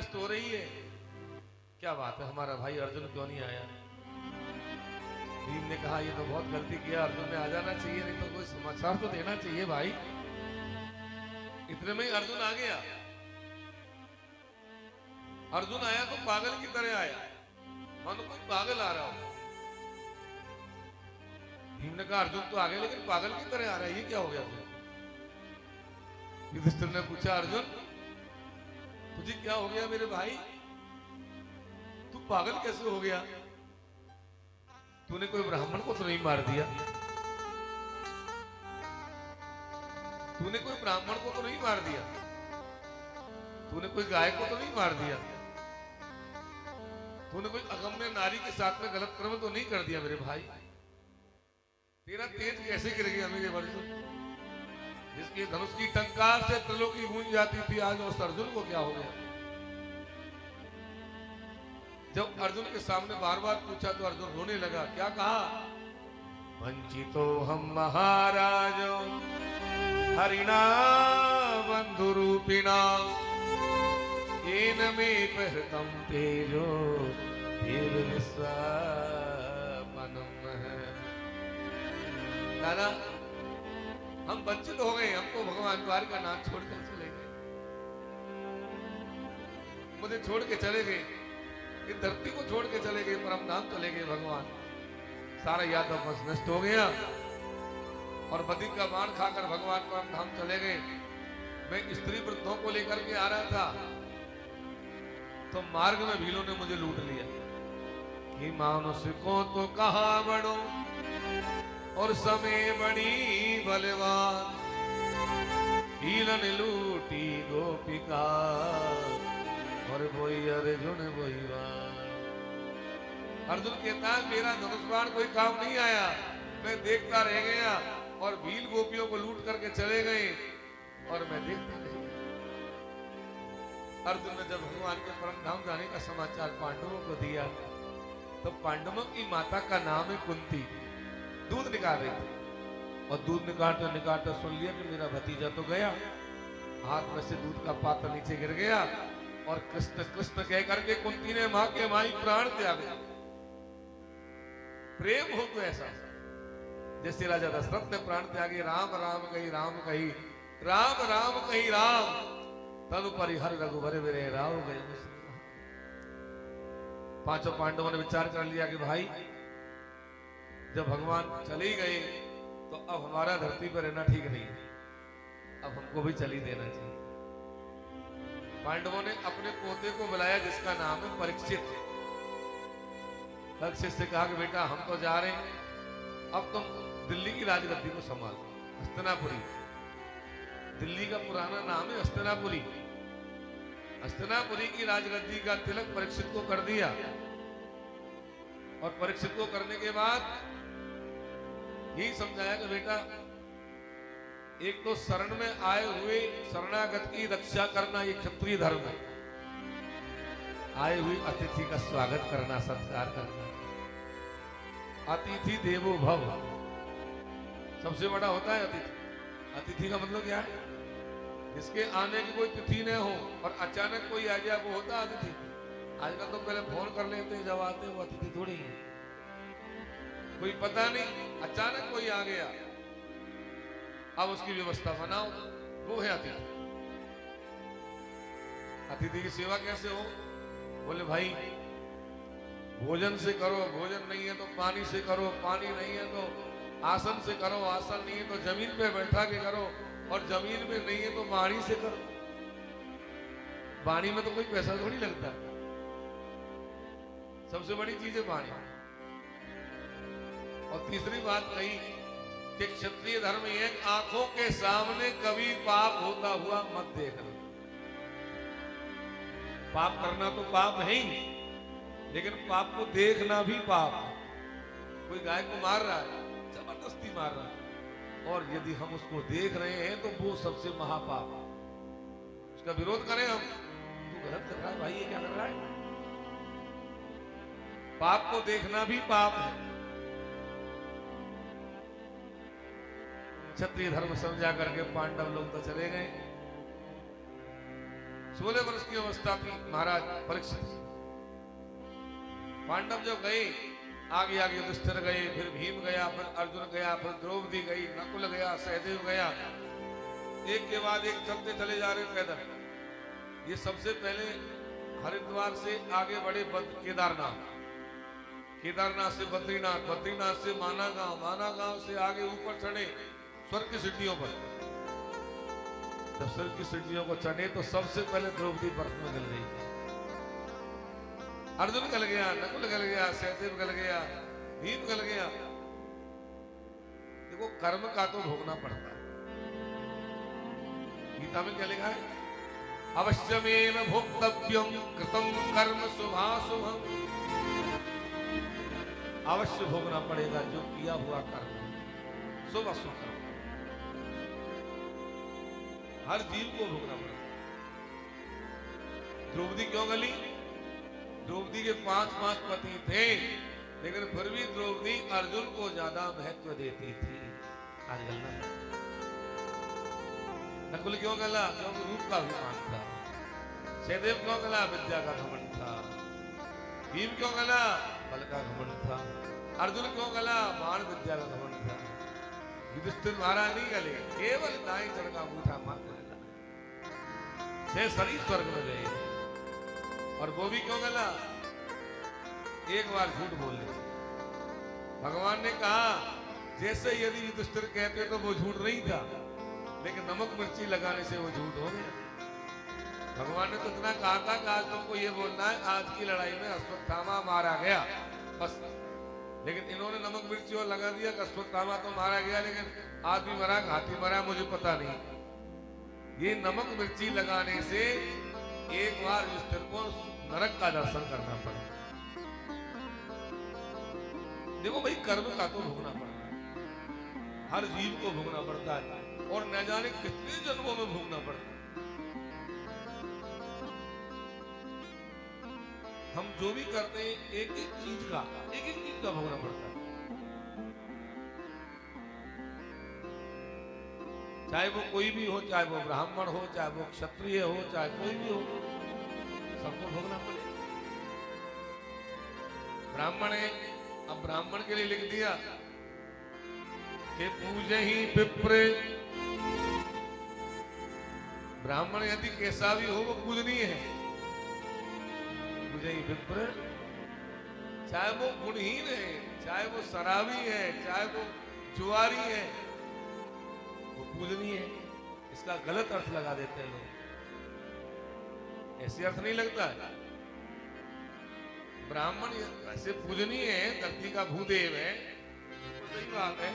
गश्त हो रही है, क्या बात है हमारा भाई अर्जुन क्यों नहीं आया? भीम ने कहा ये तो बहुत गलती किया, अर्जुन ने आ जाना चाहिए, नहीं तो कोई समाचार तो देना चाहिए भाई। इतने में ही अर्जुन आ गया। अर्जुन आया तो पागल की तरह आया, मानो कोई पागल आ रहा हो। भीम ने कहा अर्जुन तो आ गया लेकिन पागल की तरह आ रहा है, ये क्या हो गया तुझे? युधिष्ठिर ने पूछा अर्जुन तुझे क्या हो गया मेरे भाई, तू पागल कैसे हो गया? तूने कोई ब्राह्मण को तो नहीं मार दिया? तूने कोई ब्राह्मण को तो नहीं मार दिया? तूने कोई गाय को तो नहीं मार दिया? तूने कोई अगम्य नारी के साथ में गलत कर्म तो नहीं कर दिया मेरे भाई? तेरा तेज कैसे गिर गया मेरे अर्जुन? जिसके धनुष की टंकार से त्रिलोकी गूंज जाती थी, आज उस अर्जुन को क्या हो गया? जब अर्जुन के सामने बार बार पूछा तो अर्जुन रोने लगा। क्या कहा? वंचितो हम महाराजो हरिणा बंधु रूपिणा येन मे प्रहृतं तेजो देव विश्वामनम। दादा हम वंचित हो गए, हमको भगवान द्वार का नाम छोड़कर चले गए, मुझे छोड़ के चले गए, ये धरती को छोड़ के चले गए, परम धाम चले गए भगवान। सारा यादव बस नष्ट हो गया और बदरी का बाण खाकर भगवान परम धाम चले गए। मैं स्त्री वृद्धों को लेकर के आ रहा था तो मार्ग में भीलों ने मुझे लूट लिया कि मानुष को तो कहा बड़ो और समय बड़ी बलवान, भीलन लूटी गोपिका और वही अर्जुन वही वान। अर्जुन कहता है मेरा धनुष बाण कोई काम नहीं आया, मैं देखता रह गया और भील गोपियों को लूट करके चले गए और मैं देखता रह गया। अर्जुन ने जब भगवान के परम धाम जाने का समाचार पांडवों को दिया तो पांडवों की माता का नाम है कुंती, दूध निकाल रही थी और दूध निकालते निकालते सुन लिया कि मेरा भतीजा तो गया, हाथ में से दूध का पात्र नीचे गिर गया और कृष्ण कृष्ण कह करके कुंती ने मां के माई प्राण त्याग दिया। प्रेम हो तो ऐसा, जैसे राजा दशरथ ने प्राण त्यागे, राम राम कही राम कही, राम राम कही राम, तनु परिहर रघुवर विरह राव गए। पांचों पांडवों ने विचार कर लिया कि भाई जब भगवान चले ही गए तो अब हमारा धरती पर रहना ठीक नहीं है, अब हमको भी चली देना चाहिए। पांडवों ने अपने पोते को बुलाया जिसका नाम है परीक्षित। परीक्षित से कहा कि बेटा हम तो जा रहे हैं, अब तुम दिल्ली की राजगद्दी को संभालो, हस्तिनापुरी। दिल्ली का पुराना नाम है हस्तिनापुरी। हस्तिनापुरी की राजगद्दी का तिलक परीक्षित को कर दिया और परीक्षित को करने के बाद यही समझाया कि बेटा एक तो शरण में आए हुए शरणागत की रक्षा करना ये क्षत्रिय धर्म है, आए हुए अतिथि का स्वागत करना, सत्कार करना। अतिथि देवो भव, सबसे बड़ा होता है अतिथि। अतिथि का मतलब क्या है? जिसके आने की कोई तिथि न हो और अचानक कोई आ जाए वो होता है अतिथि। आजकल तो पहले फोन कर लेते हैं, जब आते हैं वो अतिथि थोड़ी है, कोई पता नहीं अचानक कोई आ गया, अब उसकी व्यवस्था बनाओ, वो है अतिथि। अतिथि की सेवा कैसे हो? बोले भाई भोजन से करो, भोजन नहीं है तो पानी से करो, पानी नहीं है तो आसन से करो, आसन नहीं है तो जमीन पे बैठा के करो, और जमीन में नहीं है तो बाणी से करो। बाणी में तो कोई पैसा थोड़ी लगता, सबसे बड़ी चीज है बाणी। और तीसरी बात कही कि क्षत्रिय धर्म एक आंखों के सामने कभी पाप होता हुआ मत देखना। पाप करना तो पाप है ही, लेकिन पाप को देखना भी पाप है। कोई गाय को मार रहा है, जबरदस्ती मार रहा है, और यदि हम उसको देख रहे हैं तो वो सबसे महापाप है। उसका विरोध करें हम, तू गलत कर रहा है भाई, ये क्या कर रहा है? पाप को देखना भी पाप है। क्षत्रिय धर्म समझा करके पांडव लोग तो चले गए। 16 वर्ष की अवस्था थी महाराज परीक्षित। पांडव जब गए, आगे आगे युधिष्ठिर गए, फिर भीम गया, फिर अर्जुन गया, फिर द्रौपदी गई, नकुल गया, सहदेव गया, एक के बाद एक चलते चले जा रहे पैदल। ये सबसे पहले हरिद्वार से आगे बढ़े केदारनाथ, केदारनाथ से बद्रीनाथ, बद्रीनाथ से माना गांव, माना गांव से आगे ऊपर चढ़े स्वर्ग की सीढ़ियों पर। जब स्वर्ग की सीढ़ियों को चढ़े तो सबसे पहले द्रौपदी बर्फ में गल गई। अर्जुन गल गया, नकुल गल गया, सहदेव गल गया, भीम गल गया। देखो कर्म का तो भोगना पड़ता है। गीता में क्या लिखा है? अवश्यमेव भोक्तव्यम कृतं कर्म शुभाशुभम्। अवश्य भोगना पड़ेगा जो किया हुआ कर्म, शुभ अशुभ कर्म, हर जीव को भोगना पड़ेगा। द्रौपदी क्यों गली? द्रौपदी के 5 पति थे, लेकिन फिर भी द्रौपदी अर्जुन को ज्यादा महत्व देती थी। आज गलना है। नकुल क्यों गला? क्योंकि रूप का अभिमान था। सहदेव क्यों गला? विद्या का घमंड था। भीम क्यों गला? बल का घमंड था। अर्जुन क्यों गला? बाण विद्या का घमंड था। युधिष्ठिर महाराज नहीं गले, केवल दाएं चढ़ का अंगूठा मात्र गला। से सरी स्वर्ग में गए। और वो भी क्यों गला? एक बार झूठ बोल ले। भगवान ने कहा जैसे यदि युधिष्ठिर कहते तो वो झूठ नहीं था, लेकिन नमक मिर्ची लगाने से वो झूठ हो गया। भगवान ने तो इतना कहा था कि आज तुमको ये बोलना है आज की लड़ाई में अश्वत्थामा मारा गया, बस। लेकिन इन्होंने नमक मिर्ची और लगा दिया कि अश्वत्थामा तो मारा गया, लेकिन आदमी मरा, हाथी मरा, मुझे पता नहीं। ये नमक मिर्ची लगाने से एक बार युधिष्ठिर को नरक का दर्शन करना पड़ा। देखो भाई, कर्म का तो भोगना पड़ता है, हर जीव को भोगना पड़ता है, और न जाने कितने जन्मों में भोगना पड़ता है। हम जो भी करते हैं एक एक चीज का भोगना पड़ता है। चाहे वो कोई भी हो, चाहे वो ब्राह्मण हो, चाहे वो क्षत्रिय हो, चाहे कोई भी हो, सबको भोगना पड़ेगा। ब्राह्मण है, अब ब्राह्मण के लिए लिख दिया कि पूजे ही विप्र। ब्राह्मण यदि कैसा भी हो वो पूजनीय है। पूजे ही विप्र, चाहे वो गुणहीन है, चाहे वो शराबी है, चाहे वो जुआरी है, वो पूजनीय है। इसका गलत अर्थ लगा देते हैं लोग, ऐसे अर्थ नहीं लगता है। ब्राह्मण ऐसे पूजनीय है, धरती का भूदेव है, तो सही बात है।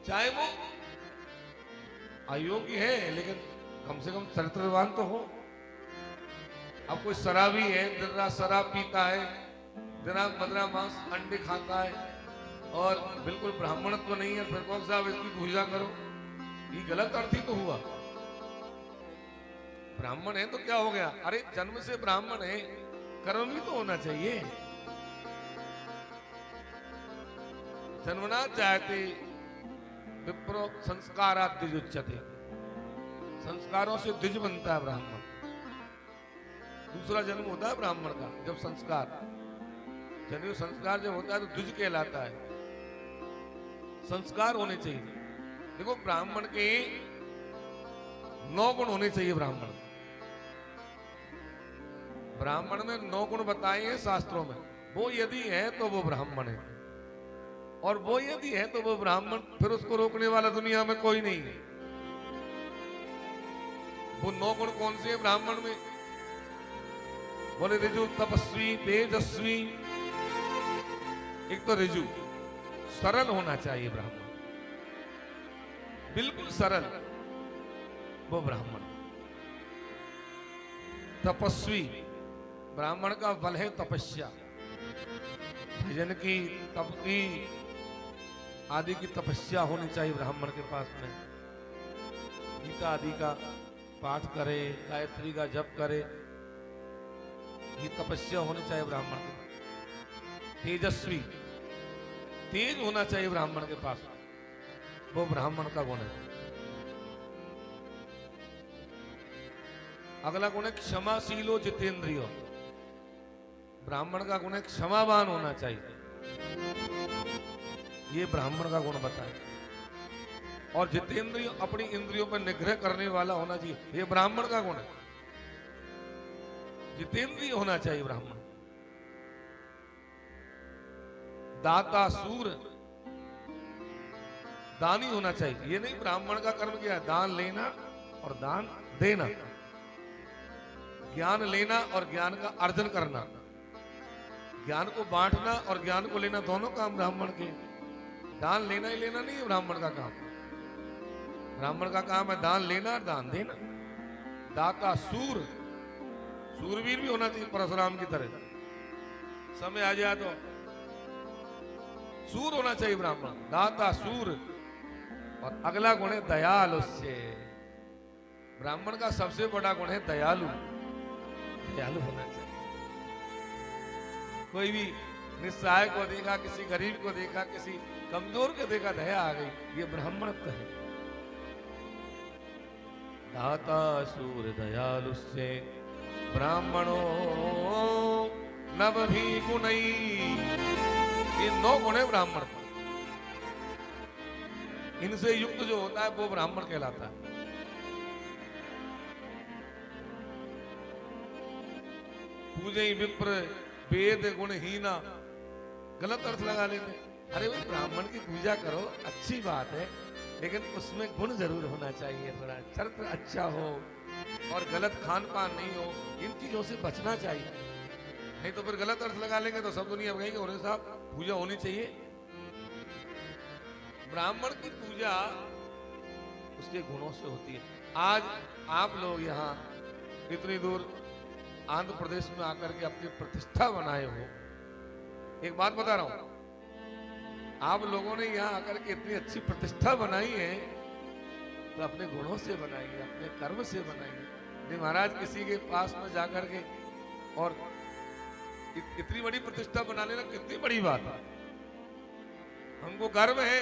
चाहे वो अयोग्य है, लेकिन कम से कम चरित्रवान तो हो। अब कोई शराबी है, दिन रात शराब पीता है, दिन रात मदरा मांस अंडे खाता है, और बिल्कुल ब्राह्मणत्व तो नहीं है, फिर कौन सा इसकी पूजा करो? ये गलत अर्थ ही तो हुआ। ब्राह्मण है तो क्या हो गया? अरे जन्म से ब्राह्मण है, कर्म भी तो होना चाहिए। जन्मना चाहते विप्रो संस्कारात् द्विज उच्यते। संस्कारों से द्विज बनता है ब्राह्मण। दूसरा जन्म होता है ब्राह्मण का जब संस्कार, जन्म संस्कार जब होता है तो द्विज कहलाता है। संस्कार होने चाहिए। देखो ब्राह्मण के 9 गुण होने चाहिए। ब्राह्मण में 9 गुण बताए हैं शास्त्रों में। वो यदि है तो वो ब्राह्मण है, और वो यदि है तो वो ब्राह्मण, फिर उसको रोकने वाला दुनिया में कोई नहीं है। वो 9 गुण कौन से हैं ब्राह्मण में? बोले ऋजु, तपस्वी, तेजस्वी। एक तो ऋजु, सरल होना चाहिए ब्राह्मण, बिल्कुल सरल, वो ब्राह्मण। तपस्वी, ब्राह्मण का बल है तपस्या, भजन की, तप की, आदि की तपस्या होनी चाहिए ब्राह्मण के पास में। गीता आदि का पाठ करे, गायत्री का जप करे, ये तपस्या होनी चाहिए ब्राह्मण के पास। तेजस्वी, तेज होना चाहिए ब्राह्मण के पास, वो ब्राह्मण का गुण है। अगला गुण है क्षमाशीलो जितेंद्रियो। ब्राह्मण का गुण है क्षमावान होना चाहिए, ये ब्राह्मण का गुण बताए। और जितेंद्रिय अपनी इंद्रियों पर निग्रह करने वाला होना चाहिए, ये ब्राह्मण का गुण है। जितेंद्रिय होना चाहिए ब्राह्मण। दाता सूर, दानी होना चाहिए। ये नहीं ब्राह्मण का कर्म क्या है, दान लेना और दान देना, ज्ञान लेना और ज्ञान का अर्जन करना, ज्ञान को बांटना और ज्ञान को लेना, दोनों काम ब्राह्मण के। दान लेना ही लेना नहीं है ब्राह्मण का काम। ब्राह्मण का काम है दान लेना और दान देना। दाता सूर, सूरवीर भी होना चाहिए परशुराम की तरह। समय आ जाए तो सूर होना चाहिए ब्राह्मण, दाता सूर। और अगला गुण है दयालु से। ब्राह्मण का सबसे बड़ा गुण है दयालु, दयालु होना चाहिए। कोई भी निस्सहाय को देखा, किसी गरीब को देखा, किसी कमजोर को देखा, दया आ गई, ये ब्राह्मणत्व है। दाता सूर दयालु से ब्राह्मणो नव भी गुणई। ये 9 गुण है ब्राह्मण का। इनसे युक्त जो होता है वो ब्राह्मण कहलाता है। पूजे विप्र वेद गुणहीना, गलत अर्थ लगा लेते। अरे भाई ब्राह्मण की पूजा करो, अच्छी बात है, लेकिन उसमें गुण जरूर होना चाहिए, थोड़ा चरित्र अच्छा हो और गलत खान पान नहीं हो, इन चीजों से बचना चाहिए। नहीं तो फिर गलत अर्थ लगा लेंगे तो सब दुनिया कहेंगे और साहब पूजा होनी चाहिए। ब्राह्मण की पूजा उसके गुणों से होती है। आज आप लोग यहाँ इतनी दूर आंध्र प्रदेश में आकर के अपनी प्रतिष्ठा बनाए हो, एक बात बता रहा हूं, आप लोगों ने यहाँ आकर के इतनी अच्छी प्रतिष्ठा बनाई है तो अपने गुणों से बनाई है, अपने कर्म से बनाई है। नहीं महाराज, किसी के पास में जाकर के और इतनी बड़ी प्रतिष्ठा बना लेना कितनी बड़ी बात है। हमको गर्व है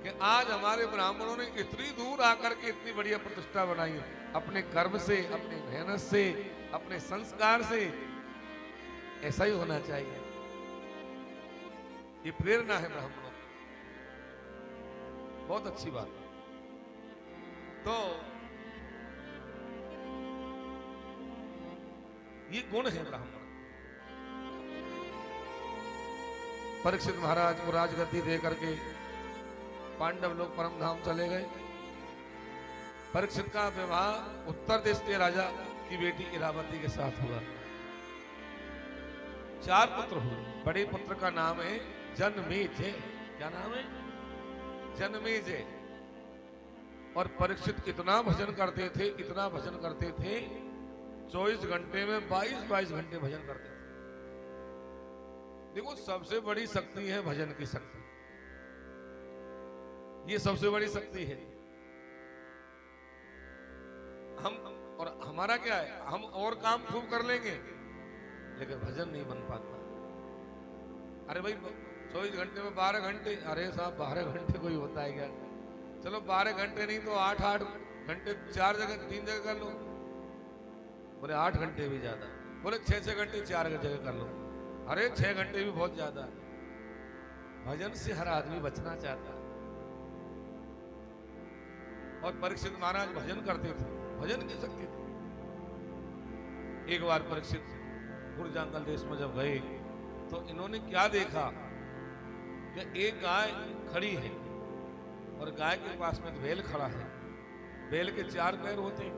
कि आज हमारे ब्राह्मणों ने इतनी दूर आकर के इतनी बढ़िया प्रतिष्ठा बनाई है, अपने कर्म से, अपनी मेहनत से, अपने संस्कार से। ऐसा ही होना चाहिए, ये प्रेरणा है ब्राह्मणों की। बहुत अच्छी बात है। तो ये गुण है ब्राह्मण। परीक्षित महाराज को राजगद्दी दे करके पांडव लोग परम धाम चले गए। परीक्षित का विवाह उत्तर देश के राजा की बेटी इरावती के साथ हुआ। 4 पुत्र हुए। बड़े पुत्र का नाम है जनमेजय। क्या नाम है? जनमेजय। और परीक्षित इतना भजन करते थे, इतना भजन करते थे, 24 घंटे में 22 घंटे भजन करते थे। देखो, सबसे बड़ी शक्ति है भजन की शक्ति। ये सबसे बड़ी शक्ति है। हम और हमारा क्या है, हम और काम खूब कर लेंगे लेकिन भजन नहीं बन पाता। अरे भाई 24 घंटे में 12 घंटे, अरे साहब 12 घंटे कोई होता है क्या? चलो 12 घंटे नहीं तो 8 घंटे 4 जगह 3 जगह कर लो। बोले 8 घंटे भी ज्यादा। बोले 6 घंटे 4 जगह कर लो। अरे 6 घंटे भी बहुत ज्यादा। भजन से हर आदमी बचना चाहता है। और परीक्षित महाराज भजन करते थे, भजन की शक्ति थी। एक बार परीक्षित गुरजांगल देश में जब गए तो इन्होंने क्या देखा कि एक गाय खड़ी है और गाय के पास में बैल खड़ा है। बैल के 4 पैर होते हैं,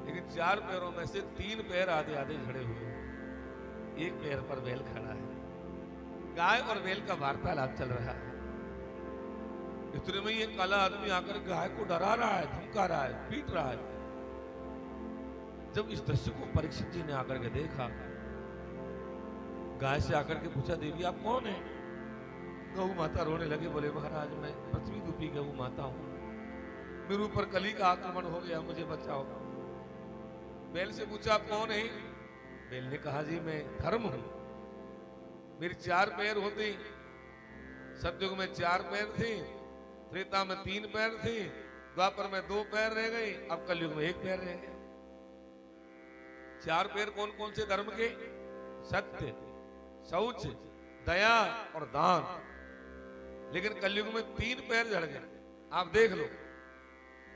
लेकिन 4 पैरों में से 3 पैर आधे आधे झड़े हुए हैं, एक पैर पर बैल खड़ा है। गाय और बैल का वार्तालाप चल रहा है। इतने में ये काला आदमी आकर गाय को डरा रहा है, धमका रहा है, पीट रहा है। जब इस दृश्य को परीक्षित जी ने आकर के देखा, गाय से आकर के पूछा, देवी आप कौन है? गौ माता रोने लगे। बोले महाराज मैं पृथ्वी रूपी गौ माता हूं, मेरे ऊपर कली का आक्रमण हो गया, मुझे बचाओ। बैल से पूछा आप कौन है? बैल ने कहा जी मैं धर्म हूं, मेरे 4 पैर होते, सतयुग में 4 पैर थे, त्रेता में 3 पैर थे, द्वापर में 2 पैर रह गए, अब कलयुग में 1 पैर रह गया। चार पैर कौन कौन से धर्म के? सत्य, शौच, दया और दान। लेकिन कलयुग में तीन पैर झड़ गए। आप देख लो,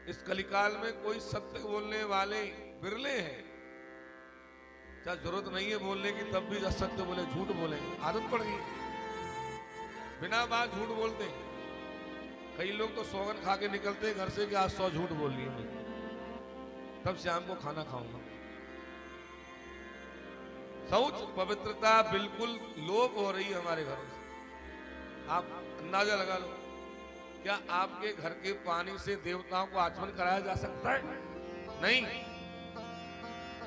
इस कलिकाल में कोई सत्य बोलने वाले बिरले हैं। क्या जरूरत नहीं है बोलने की, तब भी असत्य बोले, झूठ बोले, आदत पड़ गई, बिना बात झूठ बोलते। कई लोग तो सौगन खा के निकलते हैं घर से कि आज 100 झूठ बोल लिए मैं, तब शाम को खाना खाऊंगा। शौच, पवित्रता बिल्कुल लोप हो रही है हमारे घरों से। आप अंदाजा लगा लो, क्या आपके घर के पानी से देवताओं को आचमन कराया जा सकता है? नहीं,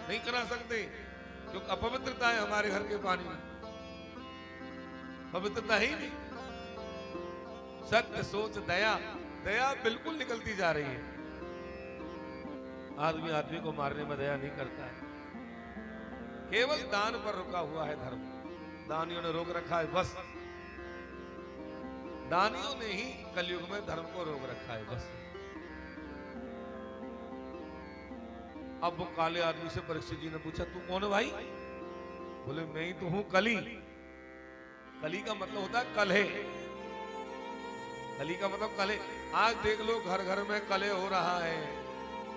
नहीं करा सकते, क्योंकि अपवित्रता है हमारे घर के पानी में, पवित्रता ही नहीं। सत्य, सोच, दया, दया बिल्कुल निकलती जा रही है। आदमी आदमी को मारने में दया नहीं करता है, केवल दान पर रुका हुआ है धर्म। दानियों ने रोक रखा है, बस दानियों ने ही कलयुग में धर्म को रोक रखा है, बस। अब वो काले आदमी से परीक्षित जी ने पूछा, तू कौन है भाई? बोले, मैं ही तो हूं कली। कली का मतलब होता है कलह। कली का मतलब कलह। आज देख लो, घर घर में कलह हो रहा है।